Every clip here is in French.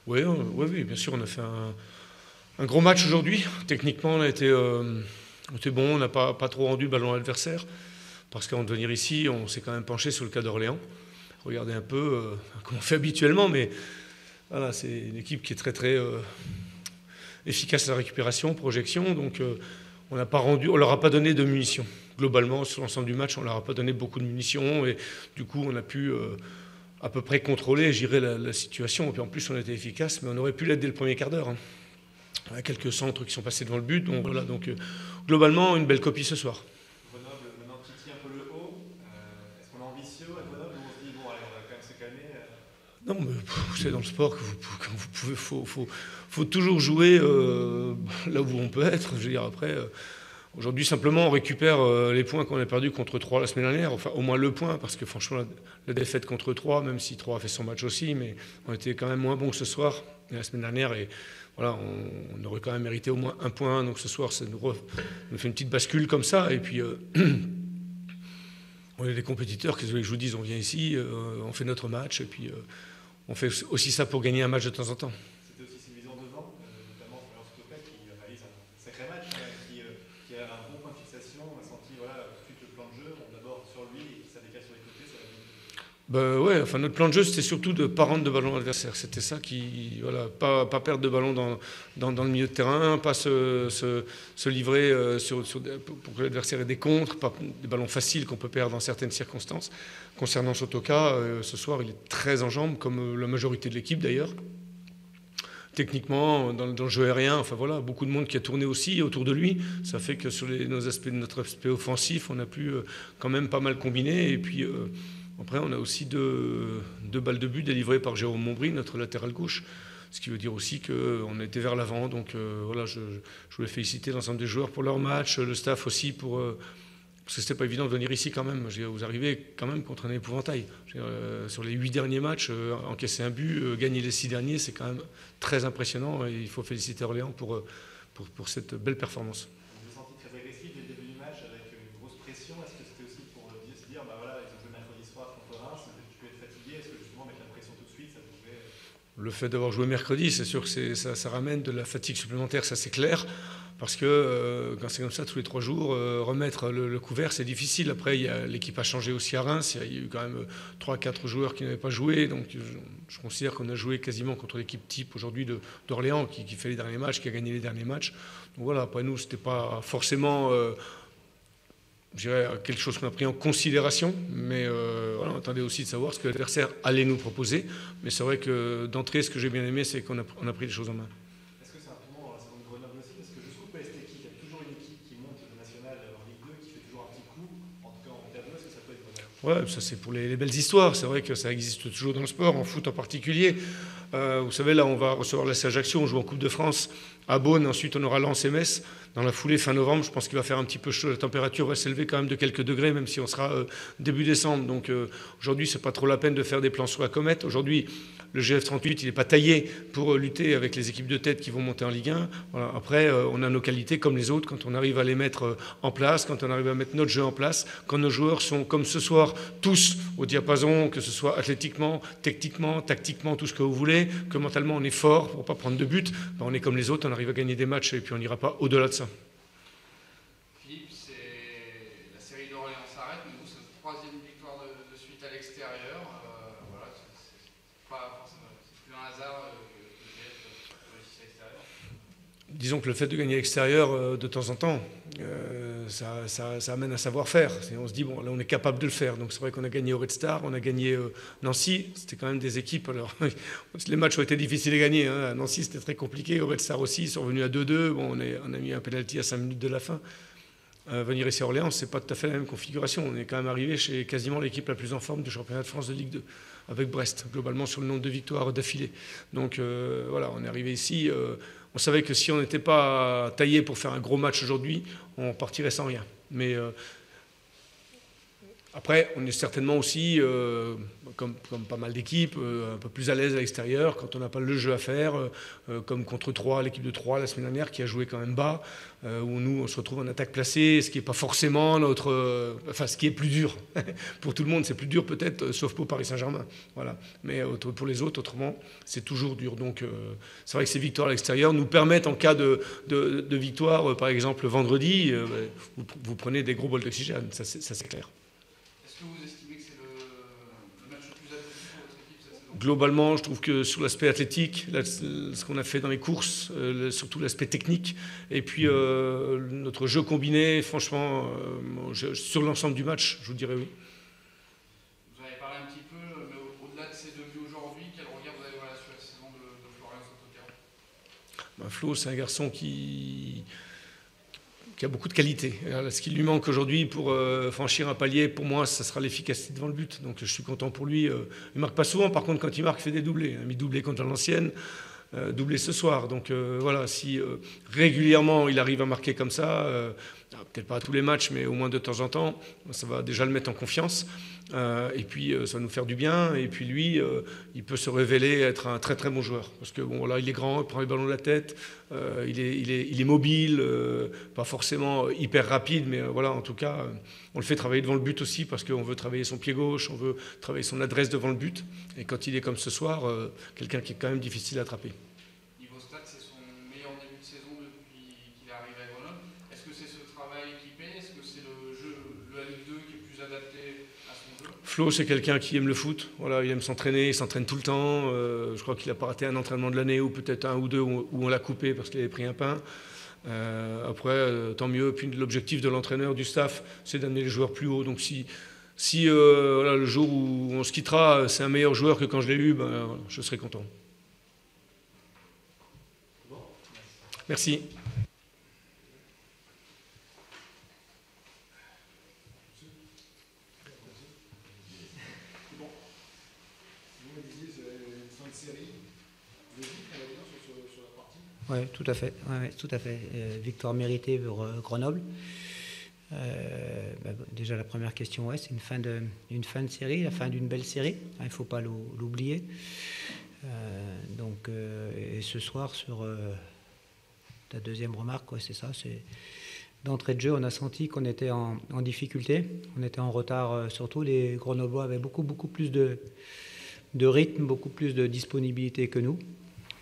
Oui, oui, bien sûr, on a fait un gros match aujourd'hui. Techniquement, on était bon, on n'a pas trop rendu le ballon à l'adversaire. Parce qu'avant de venir ici, on s'est quand même penché sur le cas d'Orléans. Regardez un peu comme on fait habituellement, mais voilà, c'est une équipe qui est très très efficace à la récupération, projection. Donc on n'a pas rendu, on leur a pas donné de munitions. Globalement, sur l'ensemble du match, on leur a pas donné beaucoup de munitions et du coup, on a pu à peu près contrôler, gérer la situation. Et puis en plus, on a été efficace, mais on aurait pu l'être dès le premier quart d'heure. Hein. Il y a quelques centres qui sont passés devant le but. Donc voilà, donc globalement, une belle copie ce soir. Grenoble, maintenant titille un peu le haut. Est-ce qu'on est ambitieux à Grenoble ou on se dit, bon, allez, on va quand même se calmer Non, mais vous savez, dans le sport, quand vous pouvez, faut toujours jouer là où on peut être. Je veux dire, après, aujourd'hui, simplement, on récupère les points qu'on a perdus contre 3 la semaine dernière. Enfin, au moins le point, parce que franchement, la défaite contre 3, même si 3 a fait son match aussi, mais on était quand même moins bon que ce soir et la semaine dernière. Et voilà, on aurait quand même mérité au moins un point. Donc ce soir, ça nous fait une petite bascule comme ça. Et puis, on est des compétiteurs. Qu'est-ce que je vous dis? On vient ici, on fait notre match. Et puis, on fait aussi ça pour gagner un match de temps en temps. C'était aussi ses visions devant, notamment Florian Stoppel qui réalise un sacré match, qui a un bon point de fixation. On a senti voilà, tout de suite le plan de jeu. On d'abord sur lui et puis ça décale sur les côtés. Ça va Ben ouais, enfin notre plan de jeu c'était surtout de ne pas rendre de ballon à l'adversaire. C'était ça qui, voilà, pas perdre de ballon dans le milieu de terrain, pas se livrer pour que l'adversaire ait des contres, pas des ballons faciles qu'on peut perdre dans certaines circonstances. Concernant Sotoka, ce soir il est très en jambes, comme la majorité de l'équipe d'ailleurs. Techniquement, dans le jeu aérien, enfin voilà, beaucoup de monde qui a tourné aussi autour de lui. Ça fait que sur notre aspect offensif, on a pu quand même pas mal combiner. Et puis après, on a aussi deux balles de but délivrées par Jérôme Montbry, notre latéral gauche. Ce qui veut dire aussi qu'on a été vers l'avant. Donc voilà, je voulais féliciter l'ensemble des joueurs pour leur match, le staff aussi pour. Parce que c'était pas évident de venir ici quand même. Vous arrivez quand même contre un épouvantail. Sur les 8 derniers matchs, encaisser un but, gagner les 6 derniers, c'est quand même très impressionnant. Et il faut féliciter Orléans pour cette belle performance. vous vous sentez très agressif dès le début du match avec une grosse pression. Est-ce que c'était aussi pour se dire, bah voilà, ils ont joué mercredi soir contre Reims, peut-être tu peux être fatigué. Est-ce que justement mettre la pression tout de suite, ça pouvait. Le fait d'avoir joué mercredi, c'est sûr que ça ramène de la fatigue supplémentaire, ça c'est clair. Parce que quand c'est comme ça tous les 3 jours, remettre le couvert, c'est difficile. Après, l'équipe a changé aussi à Reims. Il y a eu quand même 3-4 joueurs qui n'avaient pas joué. Donc je considère qu'on a joué quasiment contre l'équipe type aujourd'hui d'Orléans qui fait les derniers matchs, qui a gagné les derniers matchs. Donc voilà, après nous, ce n'était pas forcément je dirais, quelque chose qu'on a pris en considération. Mais voilà, on attendait aussi de savoir ce que l'adversaire allait nous proposer. Mais c'est vrai que d'entrée, ce que j'ai bien aimé, c'est qu'on a pris les choses en main. Est-ce que c'est un tournant dans la saison de Grenoble aussi? Parce que jusqu'où peut rester qui? Il y a toujours une équipe qui monte de national en Ligue 2, qui fait toujours un petit coup. En tout cas, en tableau, est-ce que ça peut être Grenoble? Ouais, ça c'est pour les belles histoires. C'est vrai que ça existe toujours dans le sport, en foot en particulier. Vous savez, là, on va recevoir l'AC Ajaccio, on joue en Coupe de France à Beaune. Ensuite, on aura Lens et Metz. Dans la foulée, fin novembre, je pense qu'il va faire un petit peu chaud. La température va s'élever quand même de quelques degrés, même si on sera début décembre. Donc aujourd'hui, c'est pas trop la peine de faire des plans sur la comète. Aujourd'hui, le GF38, il n'est pas taillé pour lutter avec les équipes de tête qui vont monter en Ligue 1. Voilà. Après, on a nos qualités comme les autres quand on arrive à les mettre en place, quand on arrive à mettre notre jeu en place, quand nos joueurs sont comme ce soir tous au diapason, que ce soit athlétiquement, techniquement, tactiquement, tout ce que vous voulez, que mentalement on est fort pour ne pas prendre de but, ben on est comme les autres, on arrive à gagner des matchs et puis on n'ira pas au-delà de ça. Philippe, la série d'Orléans s'arrête, mais vous, c'est votre 3e victoire de suite à l'extérieur. Voilà, c'est pas forcément, c'est plus un hasard que GF réussisse à l'extérieur. Disons que le fait de gagner à l'extérieur de temps en temps, ça amène un savoir-faire. On se dit, bon, là, on est capable de le faire. Donc, c'est vrai qu'on a gagné au Red Star, on a gagné Nancy. C'était quand même des équipes. Alors, les matchs ont été difficiles à gagner. Hein. À Nancy, c'était très compliqué. Au Red Star aussi, ils sont revenus à 2-2. Bon, on a mis un penalty à 5 minutes de la fin. Venir ici à Orléans, c'est pas tout à fait la même configuration. On est quand même arrivé chez quasiment l'équipe la plus en forme du championnat de France de Ligue 2, avec Brest, globalement sur le nombre de victoires d'affilée. Donc voilà, on est arrivé ici. On savait que si on n'était pas taillé pour faire un gros match aujourd'hui, on partirait sans rien. Mais Après, on est certainement aussi, comme pas mal d'équipes, un peu plus à l'aise à l'extérieur quand on n'a pas le jeu à faire, comme contre Troyes, l'équipe de Troyes la semaine dernière qui a joué quand même bas, où nous on se retrouve en attaque placée, ce qui n'est pas forcément enfin ce qui est plus dur. Pour tout le monde c'est plus dur peut-être, sauf pour Paris Saint-Germain. Voilà. Mais pour les autres, autrement, c'est toujours dur. Donc c'est vrai que ces victoires à l'extérieur nous permettent, en cas de victoire, par exemple vendredi, vous prenez des gros bols d'oxygène, ça c'est clair. Est-ce que vous estimez que c'est le match le plus abouti pour votre équipe cette saison? Globalement, je trouve que sur l'aspect athlétique, ce qu'on a fait dans les courses, surtout l'aspect technique, et puis notre jeu combiné, franchement, sur l'ensemble du match, je vous dirais oui. Vous en avez parlé un petit peu, mais au-delà de ces deux buts aujourd'hui, quel regard vous avez sur la saison de Florian Sotoka? Flo, c'est un garçon qui a beaucoup de qualité. Ce qui lui manque aujourd'hui pour franchir un palier, pour moi, ça sera l'efficacité devant le but. Donc je suis content pour lui. Il ne marque pas souvent, par contre, quand il marque, il fait des doublés. Il a mis doublé contre Valenciennes, doublé ce soir. Donc voilà, si régulièrement il arrive à marquer comme ça, peut-être pas à tous les matchs, mais au moins de temps en temps, ça va déjà le mettre en confiance. Et puis ça va nous faire du bien. Et puis lui, il peut se révéler être un très très bon joueur. Parce que bon, là, il est grand, il prend les ballons de la tête, il est mobile, pas forcément hyper rapide, mais voilà, en tout cas, on le fait travailler devant le but aussi, parce qu'on veut travailler son pied gauche, on veut travailler son adresse devant le but. Et quand il est comme ce soir, quelqu'un qui est quand même difficile à attraper. Niveau stats, c'est son meilleur début de saison depuis qu'il est arrivé à Grenoble. Est-ce que c'est ce travail qui paie? Est-ce que c'est le jeu, le Ligue 2 qui est plus adapté à son jeu? Flo, c'est quelqu'un qui aime le foot. Voilà, il aime s'entraîner, il s'entraîne tout le temps. Je crois qu'il n'a pas raté un entraînement de l'année, ou peut-être un ou deux où on l'a coupé parce qu'il avait pris un pain. Après, tant mieux. Puis l'objectif de l'entraîneur, du staff, c'est d'amener les joueurs plus haut. Donc si voilà, le jour où on se quittera, c'est un meilleur joueur que quand je l'ai eu, ben, je serai content. Merci. Oui, tout à fait. Ouais, tout à fait. Victoire méritée pour Grenoble. Déjà, la première question, c'est une fin de série, la fin d'une belle série. Il ne faut pas l'oublier. Et ce soir, sur ta deuxième remarque, c'est ça. D'entrée de jeu, on a senti qu'on était en difficulté. On était en retard, surtout. Les Grenoblois avaient beaucoup plus de rythme, beaucoup plus de disponibilité que nous.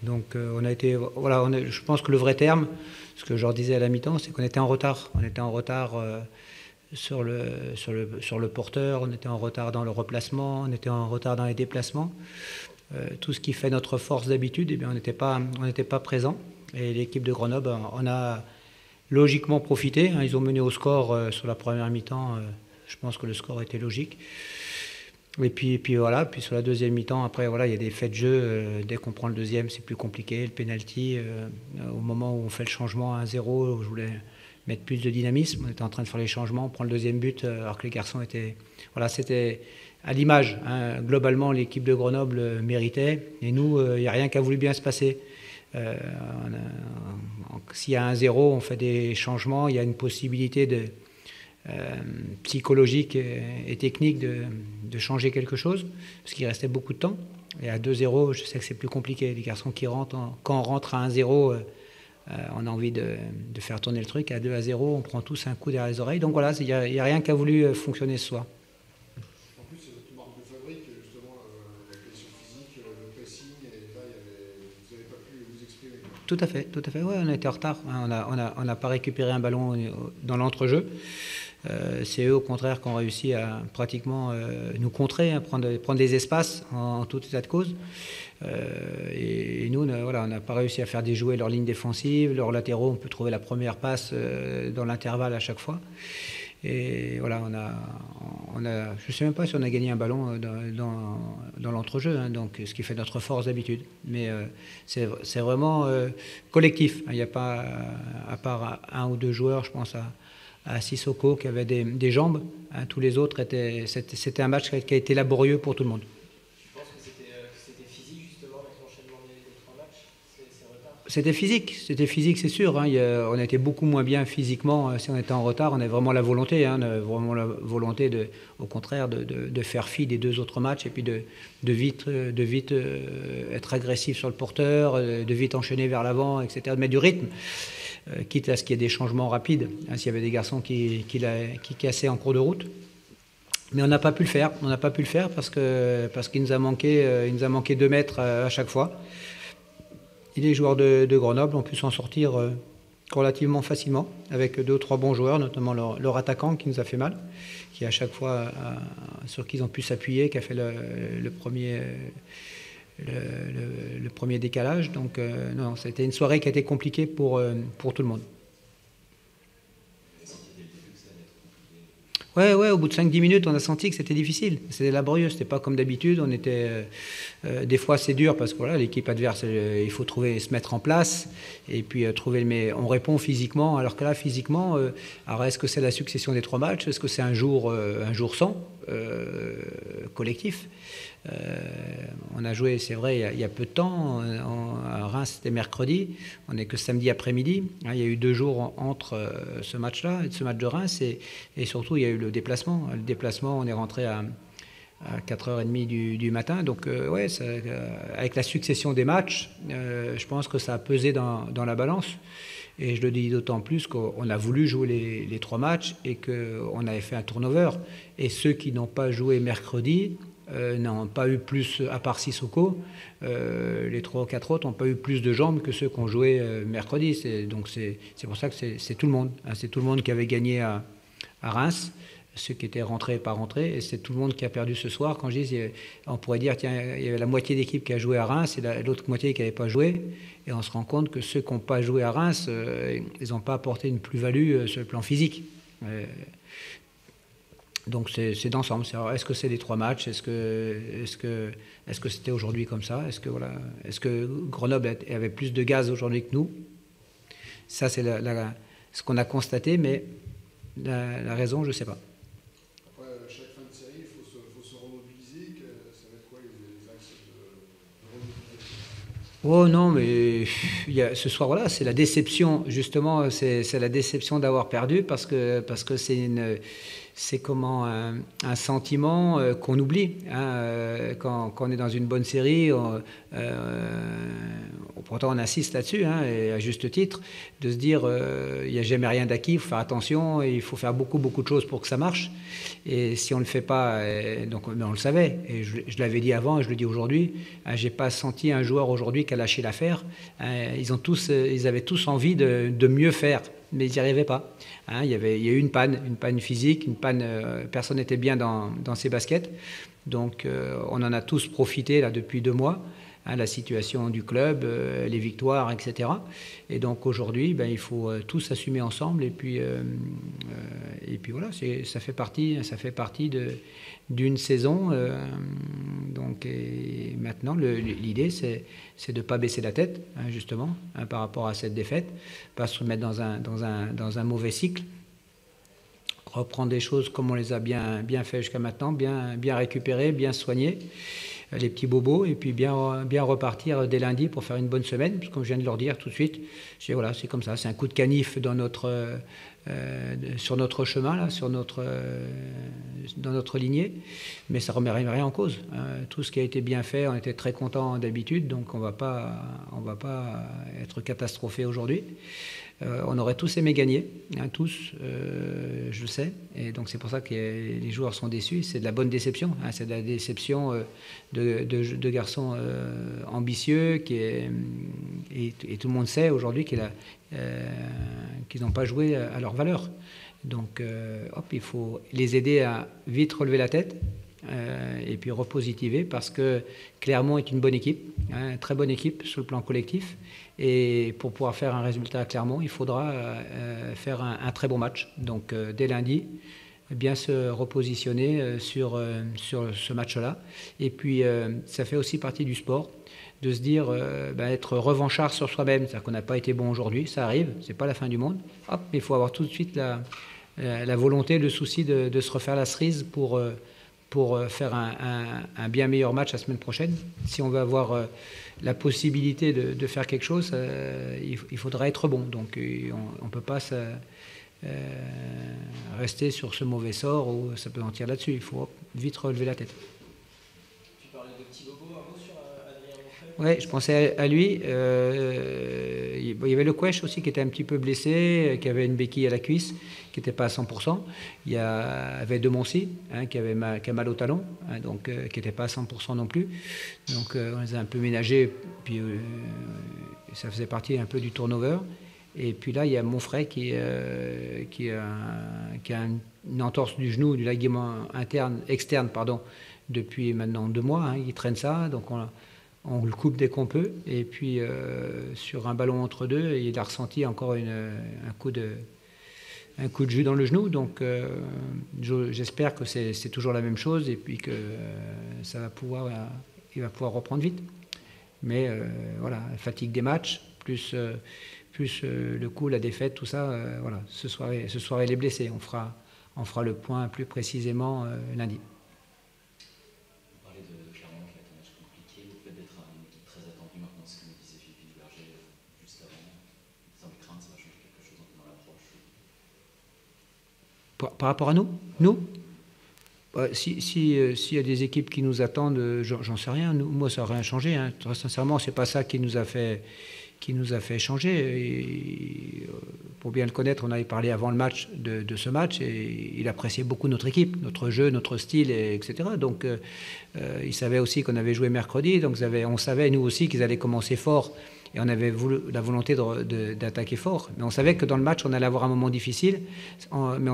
Donc on a été, voilà, je pense que le vrai terme, ce que je leur disais à la mi-temps, c'est qu'on était en retard. On était en retard sur le porteur, on était en retard dans le replacement, on était en retard dans les déplacements. Tout ce qui fait notre force d'habitude, on n'était pas présent. Et l'équipe de Grenoble en a logiquement profité. Ils ont mené au score sur la première mi-temps. Je pense que le score était logique. Et puis voilà, puis sur la deuxième mi-temps, après voilà, il y a des faits de jeu. Dès qu'on prend le deuxième, c'est plus compliqué. Le penalty, au moment où on fait le changement à 1-0, où je voulais mettre plus de dynamisme, on était en train de faire les changements, on prend le deuxième but, alors que les garçons étaient, voilà, c'était à l'image. Globalement, l'équipe de Grenoble méritait, et nous, il n'y a rien qui a voulu bien se passer. S'il y a 1-0, on fait des changements, il y a une possibilité psychologique et technique de changer quelque chose, parce qu'il restait beaucoup de temps. Et à 2-0, je sais que c'est plus compliqué. Les garçons qui rentrent, quand on rentre à 1-0, on a envie de faire tourner le truc. À 2-0, on prend tous un coup derrière les oreilles. Donc voilà, il n'y a rien qui a voulu fonctionner ce soir. En plus, c'est votre marque de fabrique, justement, la question physique, le pressing, et là, vous n'avez pas pu vous exprimer. Tout à fait. Ouais, on a été en retard. On n'a pas récupéré un ballon dans l'entrejeu. C'est eux, au contraire, qui ont réussi à pratiquement nous contrer, prendre des espaces en tout état de cause. Et nous, on n'a pas réussi à faire déjouer leur ligne défensive. Leurs latéraux, on peut trouver la première passe dans l'intervalle à chaque fois. Et voilà, je ne sais même pas si on a gagné un ballon dans l'entrejeu, donc ce qui fait notre force d'habitude. Mais c'est vraiment collectif. Il n'y a pas, à part un ou deux joueurs, je pense à Sissoko qui avait des jambes. Tous les autres, c'était un match qui a été laborieux pour tout le monde. Je pense que c'était physique justement avec l'enchaînement des trois matchs, ces retards. C'était physique, c'est sûr. Hein. On était beaucoup moins bien physiquement si on était en retard. On avait vraiment la volonté, on avait vraiment la volonté au contraire, de faire fi des 2 autres matchs et puis de vite être agressif sur le porteur, de vite enchaîner vers l'avant, etc. De mettre du rythme, quitte à ce qu'il y ait des changements rapides, hein, s'il y avait des garçons qui cassaient en cours de route. Mais on n'a pas pu le faire. On n'a pas pu le faire parce qu'il nous a manqué 2 mètres à chaque fois. Et les joueurs de Grenoble ont pu s'en sortir relativement facilement avec 2 ou 3 bons joueurs, notamment leur attaquant qui nous a fait mal, qui à chaque fois sur qui ils ont pu s'appuyer, qui a fait le premier décalage. Donc non, c'était une soirée qui a été compliquée pour tout le monde. Ouais, au bout de 5-10 minutes, on a senti que c'était difficile. C'était laborieux, c'était pas comme d'habitude. On était, des fois, c'est dur parce que voilà, l'équipe adverse, il faut se mettre en place et puis mais on répond physiquement. Alors que là, physiquement, alors est-ce que c'est la succession des 3 matchs? Est-ce que c'est un jour sans collectif? On a joué, c'est vrai, il y a peu de temps. À Reims, c'était mercredi. On n'est que samedi après-midi. Il y a eu 2 jours entre ce match-là et ce match de Reims. Et surtout, il y a eu le déplacement. Le déplacement, on est rentré à 4h30 du matin. Donc, avec la succession des matchs, je pense que ça a pesé dans la balance. Et je le dis d'autant plus qu'on a voulu jouer les 3 matchs et qu'on avait fait un turnover. Et ceux qui n'ont pas joué mercredi n'ont pas eu plus, à part Sissoko, les 3 ou 4 autres n'ont pas eu plus de jambes que ceux qui ont joué mercredi. Donc c'est pour ça que c'est tout le monde. Hein, c'est tout le monde qui avait gagné à Reims, ceux qui étaient rentrés et pas rentrés, et c'est tout le monde qui a perdu ce soir. Quand je dis, on pourrait dire, tiens, il y avait la moitié d'équipe qui a joué à Reims et l'autre moitié qui n'avait pas joué, et on se rend compte que ceux qui n'ont pas joué à Reims, ils n'ont pas apporté une plus-value sur le plan physique. Donc c'est d'ensemble. Est-ce que c'est les 3 matchs? Est-ce que c'était aujourd'hui comme ça? Est-ce que Grenoble avait plus de gaz aujourd'hui que nous? Ça, c'est ce qu'on a constaté, mais la raison, je ne sais pas. Après, chaque fin de série, il faut se remobiliser. Ça va être quoi les axes de remobilisation? Oh non, mais ce soir, voilà, c'est la déception, justement, c'est la déception d'avoir perdu parce que c'est comment un sentiment qu'on oublie. Hein, quand on est dans une bonne série, pourtant on insiste là-dessus, hein, et à juste titre, de se dire il n'y a jamais rien d'acquis, il faut faire attention, et il faut faire beaucoup de choses pour que ça marche. Et si on ne le fait pas, mais on le savait, et je l'avais dit avant et je le dis aujourd'hui, hein, j'ai pas senti un joueur aujourd'hui qui a lâché l'affaire. Hein, ils avaient tous envie de mieux faire, mais ils n'y arrivaient pas. Hein, il y a eu une panne physique, personne n'était bien dans ses baskets. Donc on en a tous profité là depuis 2 mois. Hein, la situation du club, les victoires, etc. Et donc aujourd'hui, il faut tous assumer ensemble. Et puis voilà, ça fait partie d'une saison. Donc et maintenant, l'idée, c'est de ne pas baisser la tête, hein, justement, hein, par rapport à cette défaite, pas se remettre dans un mauvais cycle. Reprendre des choses comme on les a bien fait jusqu'à maintenant, bien récupérées, bien soignées, les petits bobos, et puis bien repartir dès lundi pour faire une bonne semaine, parce que comme je viens de leur dire tout de suite, voilà, c'est comme ça, c'est un coup de canif sur notre chemin, là, dans notre lignée, mais ça ne remet rien en cause. Tout ce qui a été bien fait, on était très contents d'habitude, donc on va pas être catastrophé aujourd'hui. On aurait tous aimé gagner, hein, tous, je le sais, et donc c'est pour ça que les joueurs sont déçus. C'est de la bonne déception, hein, c'est de la déception de garçons ambitieux et tout le monde sait aujourd'hui qu'ils n'ont pas joué à leur valeur. Donc il faut les aider à vite relever la tête et puis repositiver, parce que Clermont est une bonne équipe, hein, très bonne équipe sur le plan collectif. Et pour pouvoir faire un résultat à Clermont, il faudra faire un très bon match. Donc dès lundi, bien se repositionner sur ce match-là. Et puis ça fait aussi partie du sport, de se dire être revanchard sur soi-même. C'est-à-dire qu'on n'a pas été bon aujourd'hui, ça arrive, c'est pas la fin du monde. Hop, il faut avoir tout de suite la volonté, le souci de se refaire la cerise pour pour faire un bien meilleur match la semaine prochaine. Si on veut avoir la possibilité de faire quelque chose, il faudra être bon. Donc on ne peut pas rester sur ce mauvais sort ou ça peut en tirer là-dessus. Il faut vite relever la tête. Tu parlais de petit Bobo, un mot sur Adrien Monfray? Oui, je pensais à lui. Il y avait le Quech aussi qui était un petit peu blessé, qui avait une béquille à la cuisse, qui n'était pas à 100%. Il y avait De Moncy, qui a mal au talon, donc qui n'était pas à 100% non plus. Donc on les a un peu ménagés, puis ça faisait partie un peu du turnover. Et puis là, il y a Monfray qui a une entorse du genou, du ligament externe, depuis maintenant 2 mois. Il traîne ça, donc on le coupe dès qu'on peut. Et puis, sur un ballon entre deux, il a ressenti encore un coup de jus dans le genou. Donc, j'espère que c'est toujours la même chose et puis que il va pouvoir reprendre vite. Mais voilà, fatigue des matchs, plus le coup, la défaite, tout ça. Voilà, ce soir, il est blessé. On fera le point plus précisément lundi. Par rapport à nous, s'il y a des équipes qui nous attendent, j'en sais rien. Moi, ça n'a rien changé. Très sincèrement, c'est pas ça qui nous a fait changer. Et, pour bien le connaître, on avait parlé avant le match de ce match et il appréciait beaucoup notre équipe, notre jeu, notre style, etc. Donc, il savait aussi qu'on avait joué mercredi. Donc, on savait, nous aussi, qu'ils allaient commencer fort. Et on avait la volonté d'attaquer fort. Mais on savait que dans le match, on allait avoir un moment difficile. Mais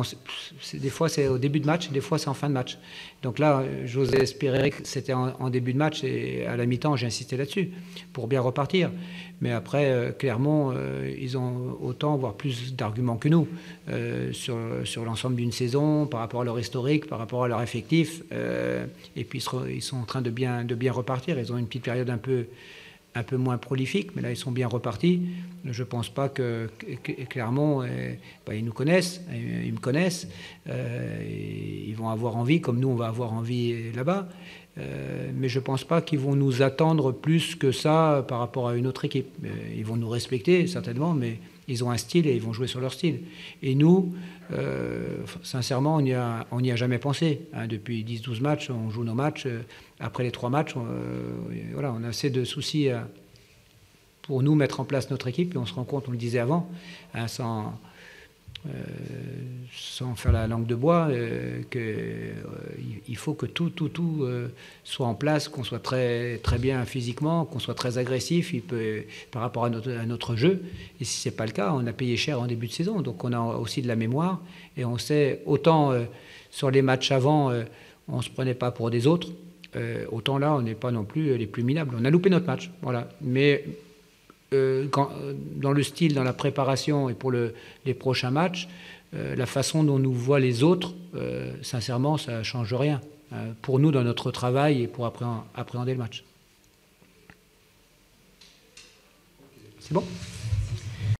des fois, c'est au début de match, des fois, c'est en fin de match. Donc là, j'osais espérer que c'était en début de match. Et à la mi-temps, j'ai insisté là-dessus pour bien repartir. Mais après, clairement, ils ont autant, voire plus d'arguments que nous sur l'ensemble d'une saison, par rapport à leur historique, par rapport à leur effectif. Et puis, ils sont en train de bien repartir. Ils ont une petite période un peu moins prolifique, mais là, ils sont bien repartis. Je ne pense pas que clairement, ils nous connaissent, ils me connaissent. Ils vont avoir envie, comme nous, on va avoir envie là-bas. Mais je ne pense pas qu'ils vont nous attendre plus que ça par rapport à une autre équipe. Ils vont nous respecter, certainement, mais ils ont un style et ils vont jouer sur leur style. Et nous, sincèrement, on n'y a jamais pensé. Depuis 10-12 matchs, on joue nos matchs. Après les 3 matchs, on a assez de soucis pour nous mettre en place notre équipe. Et on se rend compte, on le disait avant, sans faire la langue de bois, qu'il faut que tout soit en place, qu'on soit très, très bien physiquement, qu'on soit très agressif par rapport à notre jeu. Et si ce n'est pas le cas, on a payé cher en début de saison. Donc on a aussi de la mémoire. Et on sait, autant sur les matchs avant, on ne se prenait pas pour des autres, autant là, on n'est pas non plus les plus minables. On a loupé notre match. Voilà. Mais dans le style, dans la préparation et pour les prochains matchs, la façon dont nous voient les autres, sincèrement, ça ne change rien pour nous dans notre travail et pour appréhender le match. C'est bon ?